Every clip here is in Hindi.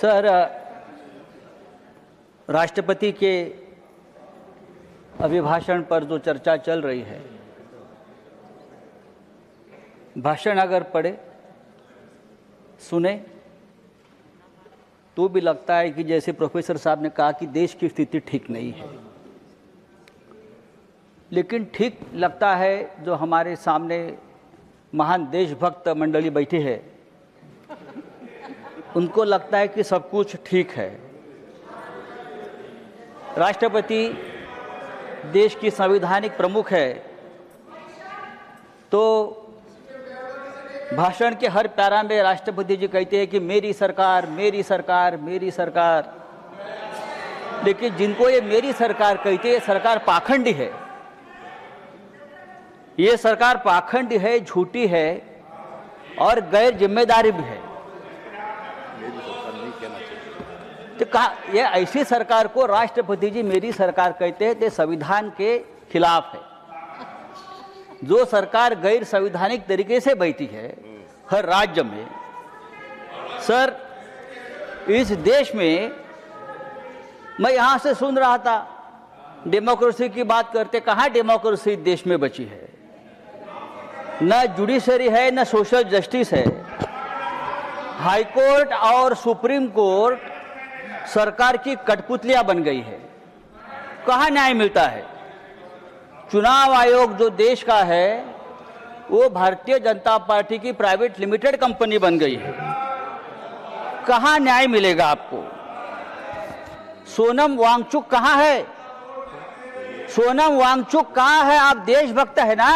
सर, राष्ट्रपति के अभिभाषण पर जो चर्चा चल रही है, भाषण अगर पढ़े सुने तो भी लगता है कि जैसे प्रोफेसर साहब ने कहा कि देश की स्थिति ठीक नहीं है। लेकिन ठीक लगता है जो हमारे सामने महान देशभक्त मंडली बैठी है, उनको लगता है कि सब कुछ ठीक है। राष्ट्रपति देश की संवैधानिक प्रमुख है, तो भाषण के हर पैरा में राष्ट्रपति जी कहते हैं कि मेरी सरकार, मेरी सरकार, मेरी सरकार। लेकिन जिनको ये मेरी सरकार कहते हैं, सरकार पाखंडी है। ये सरकार पाखंडी है, झूठी है और गैर जिम्मेदारी भी है। तो कहा ये ऐसी सरकार को राष्ट्रपति जी मेरी सरकार कहते हैं, तो संविधान के खिलाफ है। जो सरकार गैर संवैधानिक तरीके से बैठी है हर राज्य में, सर इस देश में मैं यहां से सुन रहा था डेमोक्रेसी की बात करते, कहां डेमोक्रेसी देश में बची है? न जुडिशरी है, न सोशल जस्टिस है। हाई कोर्ट और सुप्रीम कोर्ट सरकार की कठपुतलियां बन गई है। कहां न्याय मिलता है? चुनाव आयोग जो देश का है वो भारतीय जनता पार्टी की प्राइवेट लिमिटेड कंपनी बन गई है। कहां न्याय मिलेगा आपको? सोनम वांगचुक कहां है? सोनम वांगचुक कहां है? आप देशभक्त है ना,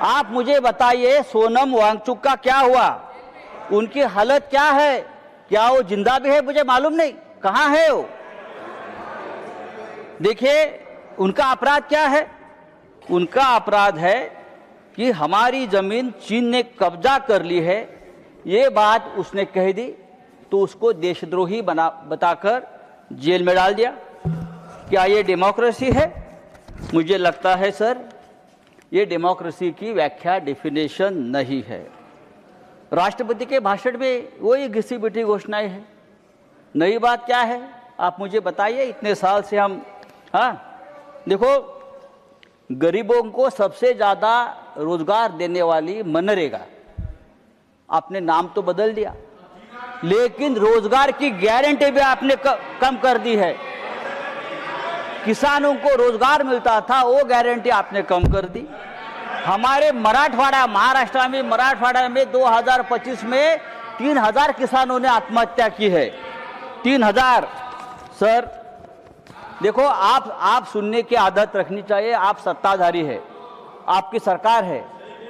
आप मुझे बताइए सोनम वांगचुक का क्या हुआ? उनकी हालत क्या है? क्या वो जिंदा भी है? मुझे मालूम नहीं, कहां है वो? देखिए उनका अपराध क्या है? उनका अपराध है कि हमारी जमीन चीन ने कब्जा कर ली है, ये बात उसने कह दी, तो उसको देशद्रोही बताकर जेल में डाल दिया। क्या ये डेमोक्रेसी है? मुझे लगता है सर ये डेमोक्रेसी की व्याख्या, डेफिनेशन नहीं है। राष्ट्रपति के भाषण में वही घिसी पिटी घोषणाएं हैं। नई बात क्या है आप मुझे बताइए। इतने साल से हम देखो गरीबों को सबसे ज्यादा रोजगार देने वाली मनरेगा, आपने नाम तो बदल दिया, लेकिन रोजगार की गारंटी भी आपने कम कर दी है। किसानों को रोजगार मिलता था वो गारंटी आपने कम कर दी। हमारे मराठवाड़ा, महाराष्ट्र में मराठवाड़ा में 2025 में 3000 किसानों ने आत्महत्या की है। 3000। सर देखो आप सुनने की आदत रखनी चाहिए। आप सत्ताधारी है, आपकी सरकार है,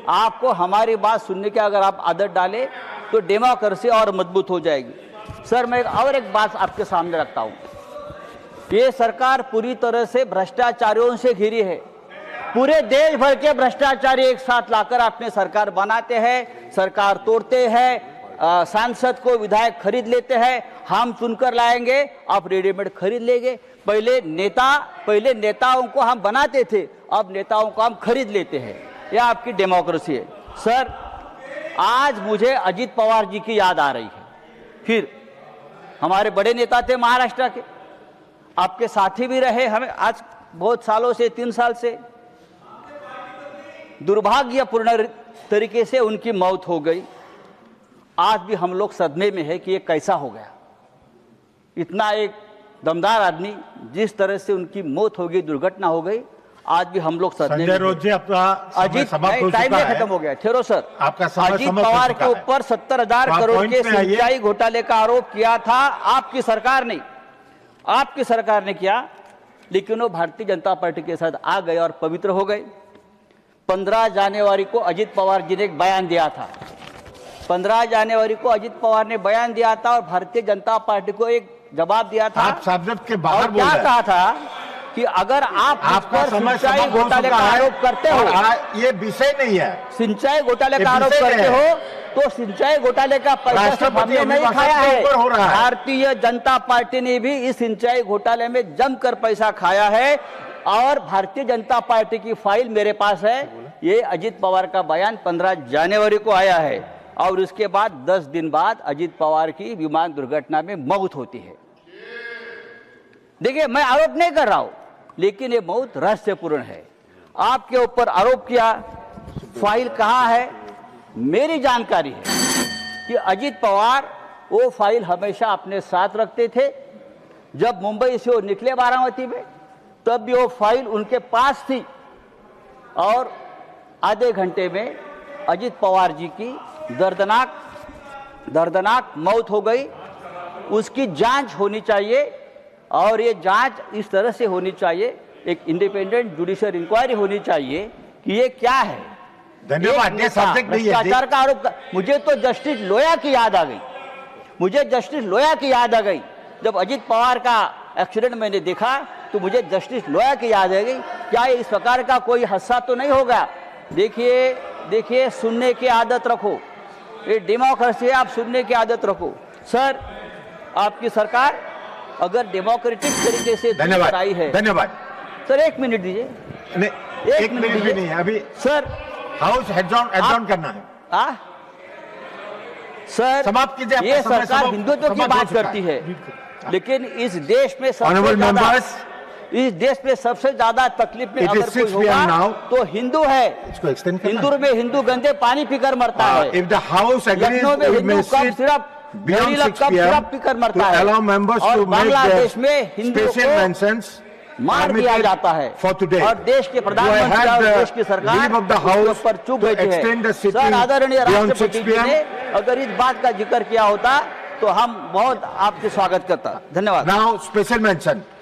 आपको हमारी बात सुनने की अगर आप आदत डालें तो डेमोक्रेसी और मजबूत हो जाएगी। सर मैं और एक बात आपके सामने रखता हूं, ये सरकार पूरी तरह से भ्रष्टाचारियों से घिरी है। पूरे देश भर के भ्रष्टाचारी एक साथ लाकर अपने सरकार बनाते हैं, सरकार तोड़ते हैं, सांसद को विधायक खरीद लेते हैं। हम चुनकर लाएंगे, आप रेडीमेड खरीद लेंगे। पहले नेताओं को हम बनाते थे, अब नेताओं को हम खरीद लेते हैं। यह आपकी डेमोक्रेसी है। सर आज मुझे अजित पवार जी की याद आ रही है। फिर हमारे बड़े नेता थे महाराष्ट्र के, आपके साथी भी रहे हमें आज बहुत सालों से, 3 साल से। दुर्भाग्यपूर्ण तरीके से उनकी मौत हो गई। आज भी हम लोग सदमे में है कि ये कैसा हो गया। इतना एक दमदार आदमी, जिस तरह से उनकी मौत हो गई, दुर्घटना हो गई, आज भी हम लोग सदमे में। रोज जी अजीत टाइम में खत्म हो गया, ठहरो सर। आपका अजीत पवार के ऊपर 70,000 करोड़ के सिंचाई घोटाले का आरोप किया था आपकी सरकार ने, आपकी सरकार ने किया, लेकिन वो भारतीय जनता पार्टी के साथ आ गए और पवित्र हो गए। 15 जनवरी को अजित पवार जी ने एक बयान दिया था। 15 जनवरी को अजित पवार ने बयान दिया था और भारतीय जनता पार्टी को एक जवाब दिया था। आप सब्जेक्ट के बाहर क्या कहा था कि अगर आप सिंचाई घोटाले का आरोप करते हो, ये विषय नहीं है, सिंचाई घोटाले का आरोप करते हो तो सिंचाई घोटाले का पैसा हमने नहीं खाया है। भारतीय जनता पार्टी ने भी इस सिंचाई घोटाले में जमकर पैसा खाया है और भारतीय जनता पार्टी की फाइल मेरे पास है। ये अजित पवार का बयान 15 जनवरी को आया है। और उसके बाद 10 दिन बाद अजीत पवार की विमान दुर्घटना में मौत होती है। देखिए, मैं आरोप नहीं कर रहा हूं, लेकिन ये मौत रहस्यपूर्ण है। आपके ऊपर आरोप किया, फाइल कहां है? मेरी जानकारी है कि अजीत पवार वो फाइल हमेशा अपने साथ रखते थे। जब मुंबई से वो निकले बारामती में, तब भी वो फाइल उनके पास थी और आधे घंटे में अजीत पवार जी की दर्दनाक मौत हो गई। उसकी जांच होनी चाहिए और ये जांच इस तरह से होनी चाहिए, एक इंडिपेंडेंट जुडिशियल इंक्वायरी होनी चाहिए कि ये क्या है। धन्यवाद। ये सब्जेक्ट नहीं है। भ्रष्टाचार का आरोप मुझे तो जस्टिस लोया की याद आ गई। मुझे जस्टिस लोया की याद आ गई। जब अजीत पवार का एक्सीडेंट मैंने देखा तो मुझे जस्टिस लोया की याद आ गई। क्या इस प्रकार का कोई हादसा तो नहीं होगा? देखिए, सुनने की आदत रखो। ये डेमोक्रेसी है, आप सुनने की आदत रखो। सर, आपकी सरकार अगर डेमोक्रेटिक तरीके से धन्यवाद आई है। धन्यवाद सर, 1 मिनट दीजिए। नहीं, 1 मिनट भी नहीं है अभी। सर, हाउस एडजॉर्न करना है। सर, समाप्त कीजिए। ये सरकार हिंदुत्व की बात करती है, लेकिन इस देश में सबसे ज्यादा तकलीफ में अगर कोई होगा तो हिंदू है। इंदौर में हिंदू गंदे पानी पीकर मरता है। लखनऊ में हिंदू कप सिर्फ पीकर मरता है और बांग्लादेश में हिंदू को मार दिया जाता है। और देश के प्रधानमंत्री और देश की सरकार उसके ऊपर चुप बैठी है। सर, आदरणीय राष्ट्रपति जी ने अगर इस बात का जिक्र किया होता तो हम बहुत आपके स्वागत करता। धन्यवाद। Now special mention